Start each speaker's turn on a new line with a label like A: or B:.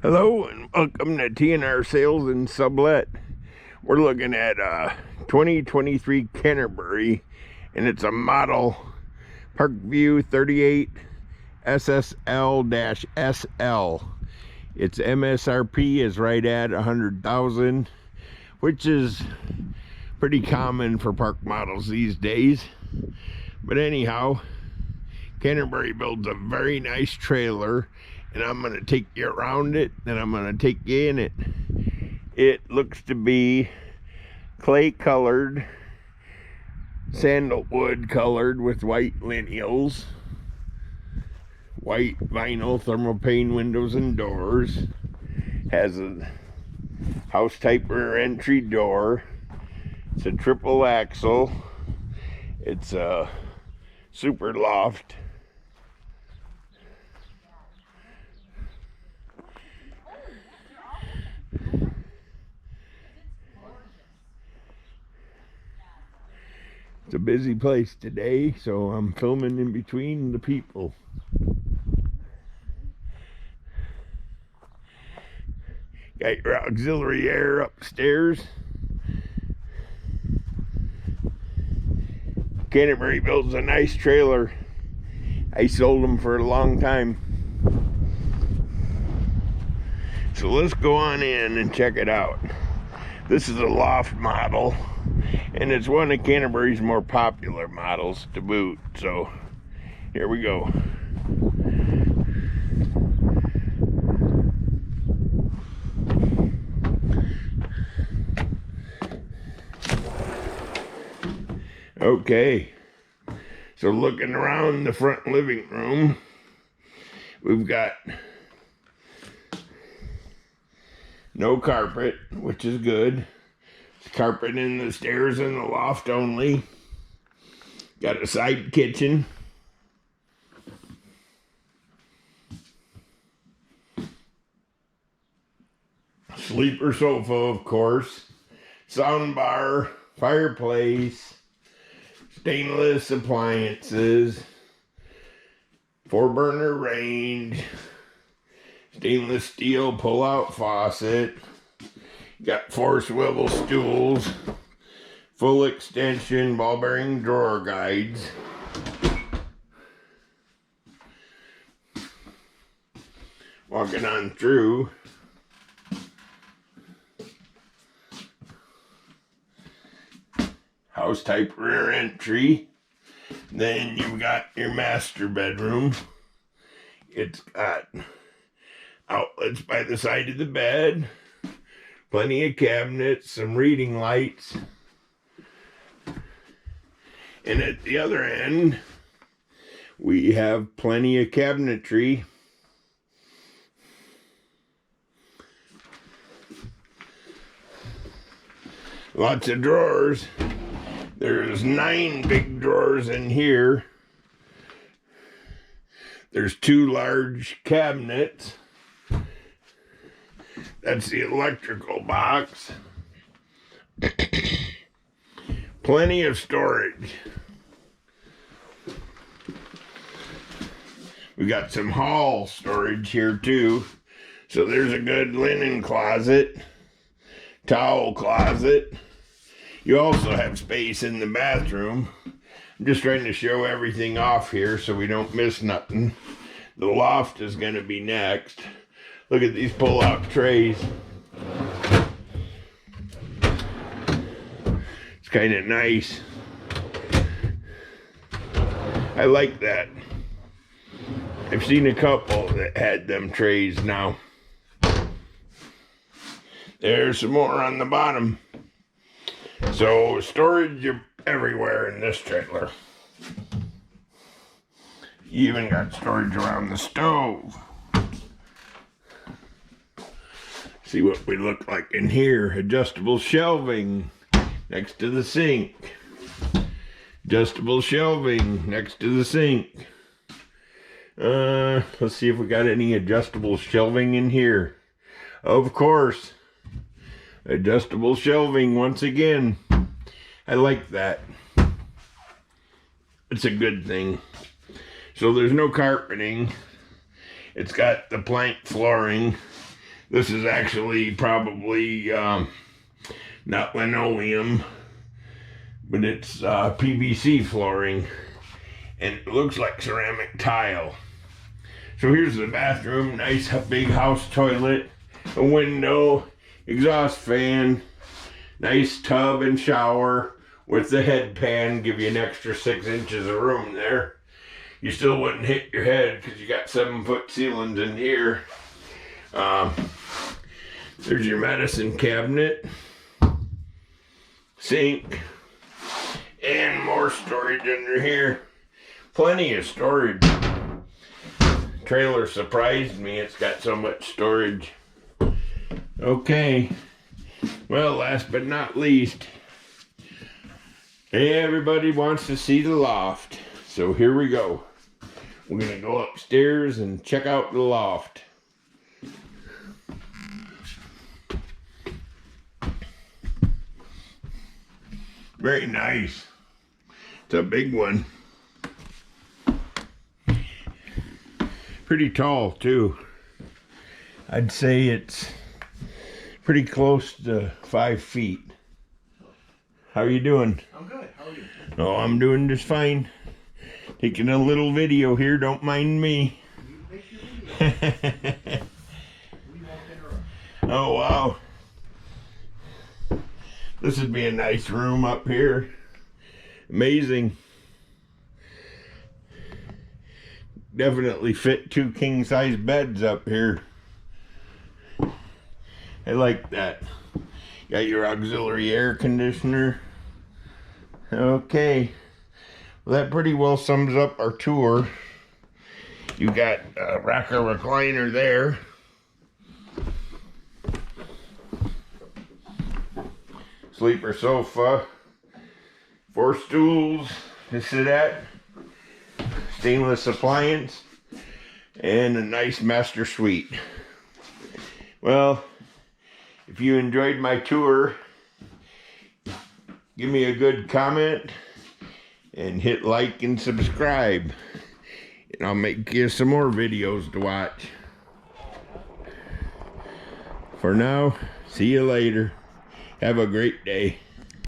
A: Hello and welcome to TNR Sales and Sublet. We're looking at 2023 Canterbury, and it's a model Parkvue 38SSL-SL. Its MSRP is right at 100,000, which is pretty common for park models these days. But anyhow, Canterbury builds a very nice trailer, and I'm going to take you around it, and I'm going to take you in it. It looks to be clay colored, sandalwood colored with white lineals, white vinyl thermopane windows and doors, has a house type rear entry door. It's a triple axle. It's a super loft. It's a busy place today, so I'm filming in between the people. Got your auxiliary air upstairs. Canterbury builds a nice trailer. I sold them for a long time. So let's go on in and check it out. This is a loft model, and it's one of Canterbury's more popular models to boot. So here we go. Okay, so looking around the front living room, we've got no carpet, which is good. Carpet in the stairs and the loft only. Got a side kitchen. Sleeper sofa, of course. Sound bar, fireplace, stainless appliances, 4-burner range, stainless steel pull-out faucet. Got 4 swivel stools, full extension ball bearing drawer guides. Walking on through, house type rear entry. Then you've got your master bedroom. It's got outlets by the side of the bed. Plenty of cabinets, some reading lights. And at the other end, we have plenty of cabinetry. Lots of drawers. There's 9 big drawers in here. There's 2 large cabinets. That's the electrical box. Plenty of storage. We got some hall storage here too. So there's a good linen closet, towel closet. You also have space in the bathroom. I'm just trying to show everything off here so we don't miss nothing. The loft is going to be next. Look at these pull-out trays. It's kind of nice. I like that. I've seen a couple that had them trays now. There's some more on the bottom. So storage everywhere in this trailer. You even got storage around the stove. See what we look like in here. Adjustable shelving next to the sink. Adjustable shelving next to the sink. Let's see if we got any adjustable shelving in here. Of course. Adjustable shelving once again. I like that. It's a good thing. So there's no carpeting. It's got the plank flooring. This is actually probably not linoleum, but it's PVC flooring, and it looks like ceramic tile. So here's the bathroom, nice big house toilet, a window, exhaust fan, nice tub and shower with the head pan, give you an extra 6 inches of room there. You still wouldn't hit your head because you got 7-foot ceilings in here. There's your medicine cabinet, sink, and more storage under here. Plenty of storage. Trailer surprised me, it's got so much storage. Okay, well, last but not least, everybody wants to see the loft. So here we go. We're gonna go upstairs and check out the loft. Very nice. It's a big one. Pretty tall too. I'd say it's pretty close to 5 feet. How are you doing?
B: I'm good. How are you?
A: Oh, I'm doing just fine. Taking a little video here, don't mind me.
B: You make your video.
A: Oh, wow. This would be a nice room up here. Amazing. Definitely fit 2 king-size beds up here. I like that. Got your auxiliary air conditioner. Okay. Well, that pretty well sums up our tour. You got a rocker recliner there. Sleeper sofa. 4 stools to sit at. Stainless appliance. And a nice master suite. Well, if you enjoyed my tour, give me a good comment and hit like and subscribe. And I'll make you some more videos to watch. For now, see you later. Have a great day.